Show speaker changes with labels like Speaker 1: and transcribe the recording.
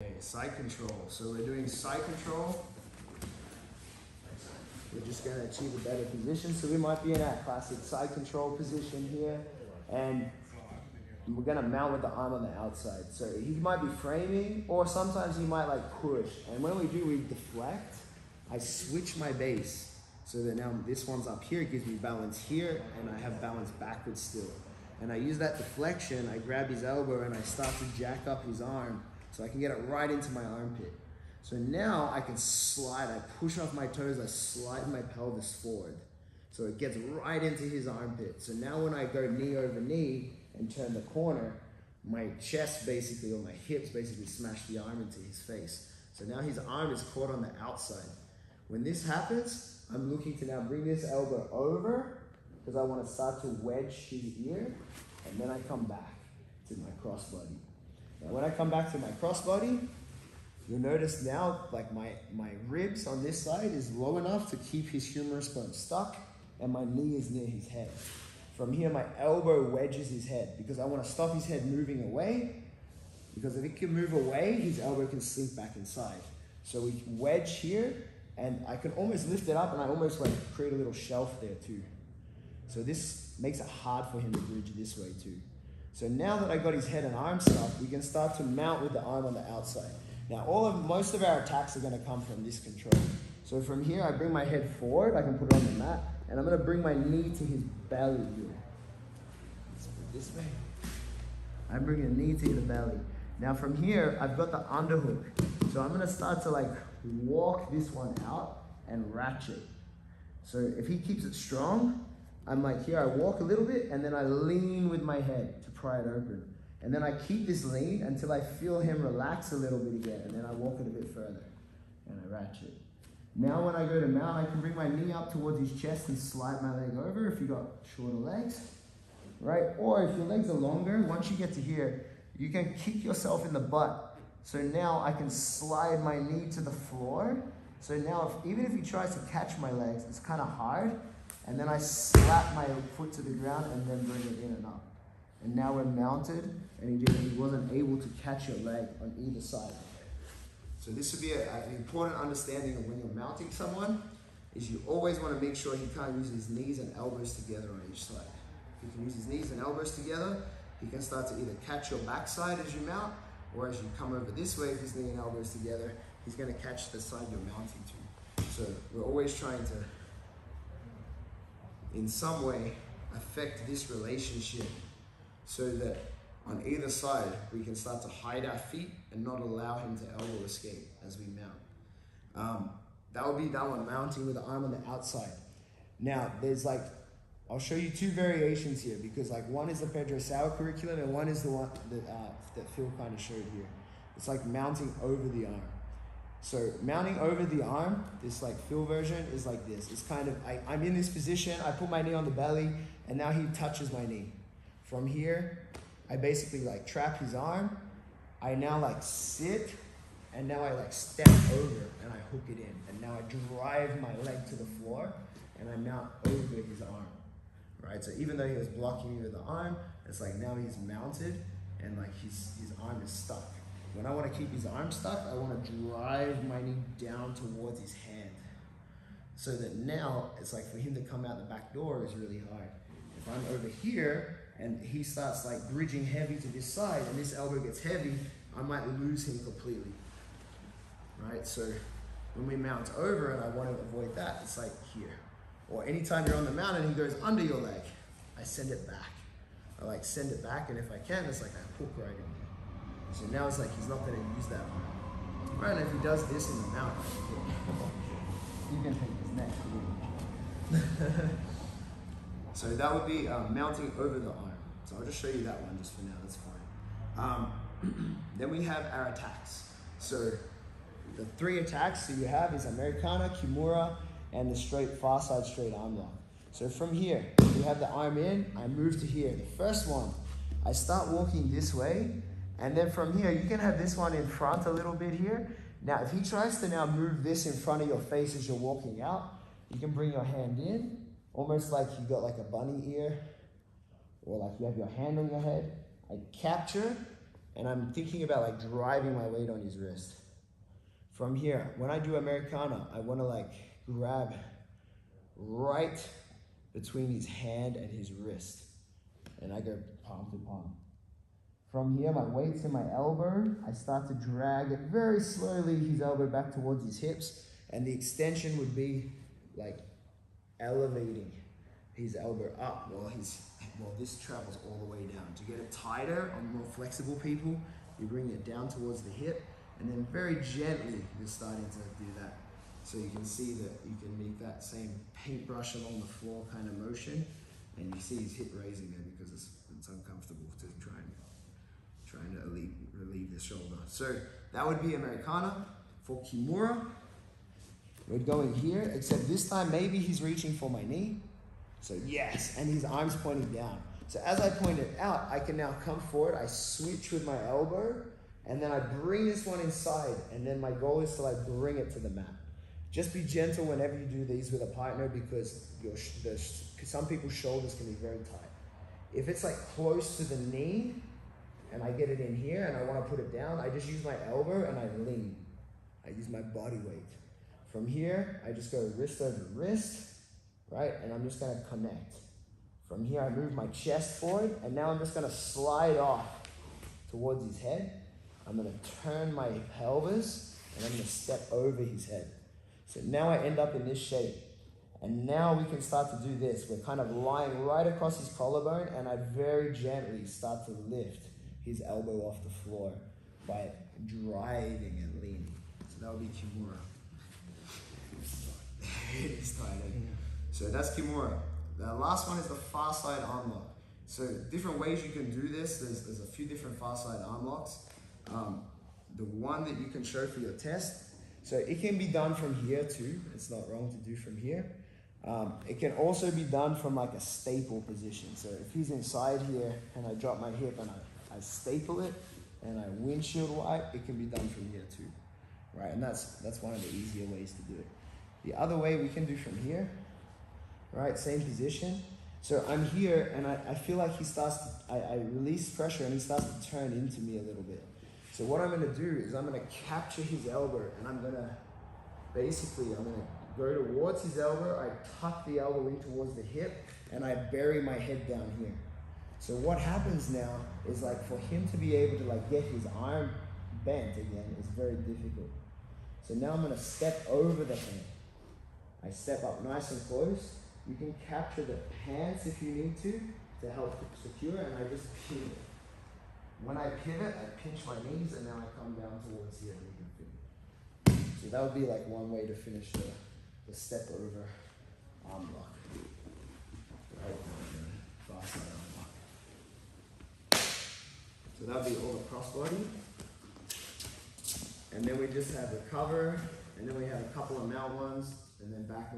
Speaker 1: Okay, side control. So we're doing side control. We're just going to achieve a better position. So we might be in our classic side control position here, and we're going to mount with the arm on the outside. So he might be framing, or sometimes he might like push. And when we do, we deflect. I switch my base so that now this one's up here. It gives me balance here, and I have balance backwards still. And I use that deflection. I grab his elbow and I start to jack up his arm so I can get it right into my armpit. So now I can slide, I push off my toes, I slide my pelvis forward. So it gets right into his armpit. So now when I go knee over knee and turn the corner, my chest basically, or my hips basically smash the arm into his face. So now his arm is caught on the outside. When this happens, I'm looking to now bring this elbow over because I want to start to wedge his ear, and then I come back to my crossbody. Now when I come back to my crossbody, you'll notice now like my ribs on this side is low enough to keep his humerus bone stuck, and my knee is near his head. From here, my elbow wedges his head because I want to stop his head moving away, because if it can move away, his elbow can sink back inside. So we wedge here, and I can almost lift it up, and I almost like create a little shelf there too. So this makes it hard for him to bridge this way too. So now that I got his head and arm stuck, we can start to mount with the arm on the outside. Now most of our attacks are going to come from this control. So from here, I bring my head forward, I can put it on the mat, and I'm going to bring my knee to his belly here. Let's put it this way. I bring a knee to the belly. Now from here, I've got the underhook. So I'm going to start to like walk this one out and ratchet. So if he keeps it strong, I'm like here, I walk a little bit, and then I lean with my head to pry it open. And then I keep this lean until I feel him relax a little bit again, and then I walk it a bit further, and I ratchet. Now when I go to mount, I can bring my knee up towards his chest and slide my leg over if you got shorter legs, right? Or if your legs are longer, once you get to here, you can kick yourself in the butt. So now I can slide my knee to the floor. So now even if he tries to catch my legs, it's kind of hard. And then I slap my foot to the ground and then bring it in and up. And now we're mounted, and he wasn't able to catch your leg on either side. So this would be an important understanding of when you're mounting someone, is you always want to make sure he can't use his knees and elbows together on each side. If he can use his knees and elbows together, he can start to either catch your backside as you mount, or as you come over this way with his knee and elbows together, he's going to catch the side you're mounting to. So we're always trying to, in some way, affect this relationship so that on either side we can start to hide our feet and not allow him to elbow escape as we mount. That would be that one, mounting with the arm on the outside. Now there's like, I'll show you two variations here, because like one is the Pedro Sauer curriculum and one is the one that Phil kind of showed here. It's like mounting over the arm. So mounting over the arm, this like Phil version is like this. It's kind of, I'm in this position, I put my knee on the belly, and now he touches my knee. From here, I basically like trap his arm. I now like sit, and now I like step over and I hook it in. And now I drive my leg to the floor and I mount over his arm, right? So even though he was blocking me with the arm, it's like now he's mounted and like his arm is stuck. When I want to keep his arm stuck, I want to drive my knee down towards his hand. So that now, it's like for him to come out the back door is really hard. If I'm over here, and he starts like bridging heavy to this side, and this elbow gets heavy, I might lose him completely, right? So when we mount over, and I want to avoid that, it's like here. Or anytime you're on the mount and he goes under your leg, I send it back. I like send it back, and if I can, it's like I hook right in. So now it's like he's not going to use that arm. Right, and if he does this in the mount, you can take his neck. So that would be mounting over the arm. So I'll just show you that one just for now, that's fine. Then we have our attacks. So the three attacks that you have is Americana, Kimura, and the straight far side straight arm lock. So from here, you have the arm in, I move to here. The first one, I start walking this way, and then from here, you can have this one in front a little bit here. Now, if he tries to now move this in front of your face as you're walking out, you can bring your hand in, almost like you got like a bunny ear, or like you have your hand on your head. I capture, and I'm thinking about like driving my weight on his wrist. From here, when I do Americana, I want to like grab right between his hand and his wrist, and I go palm to palm. From here, my weight's in my elbow. I start to drag it very slowly, his elbow back towards his hips, and the extension would be like elevating his elbow up while this travels all the way down. To get it tighter on more flexible people, you bring it down towards the hip, and then very gently you're starting to do that. So you can see that you can make that same paintbrush along the floor kind of motion, and you see his hip raising there because it's uncomfortable to trying to relieve the shoulder. So that would be Americana. For Kimura, we're going here, except this time maybe he's reaching for my knee. So yes, and his arm's pointing down. So as I point it out, I can now come forward, I switch with my elbow, and then I bring this one inside, and then my goal is to like bring it to the mat. Just be gentle whenever you do these with a partner because some people's shoulders can be very tight. If it's like close to the knee, and I get it in here and I want to put it down, I just use my elbow and I lean. I use my body weight. From here, I just go wrist over wrist, right? And I'm just gonna connect. From here, I move my chest forward, and now I'm just gonna slide off towards his head. I'm gonna turn my pelvis, and I'm gonna step over his head. So now I end up in this shape. And now we can start to do this. We're kind of lying right across his collarbone, and I very gently start to lift his elbow off the floor by driving and leaning. So that would be Kimura. It is tight. So that's Kimura. The last one is the far side arm lock. So different ways you can do this. There's a few different far side arm locks. The one that you can show for your test. So it can be done from here too. It's not wrong to do from here. It can also be done from like a staple position. So if he's inside here and I drop my hip and I staple it and I windshield wipe, it can be done from here too, right? And that's one of the easier ways to do it. The other way we can do from here, right? Same position. So I'm here and I feel like he starts to, I release pressure and he starts to turn into me a little bit. So what I'm gonna do is I'm gonna capture his elbow and I'm gonna go towards his elbow, I tuck the elbow in towards the hip, and I bury my head down here. So what happens now is like for him to be able to like get his arm bent again is very difficult. So now I'm gonna step over the hand. I step up nice and close. You can capture the pants if you need to help secure, and I just pivot. When I pivot, I pinch my knees, and now I come down towards here and we can finish. So that would be like one way to finish the step over arm lock. Right, far side arm lock. So that would be all the crossbody. And then we just have the cover, and then we have a couple of mount ones, and then back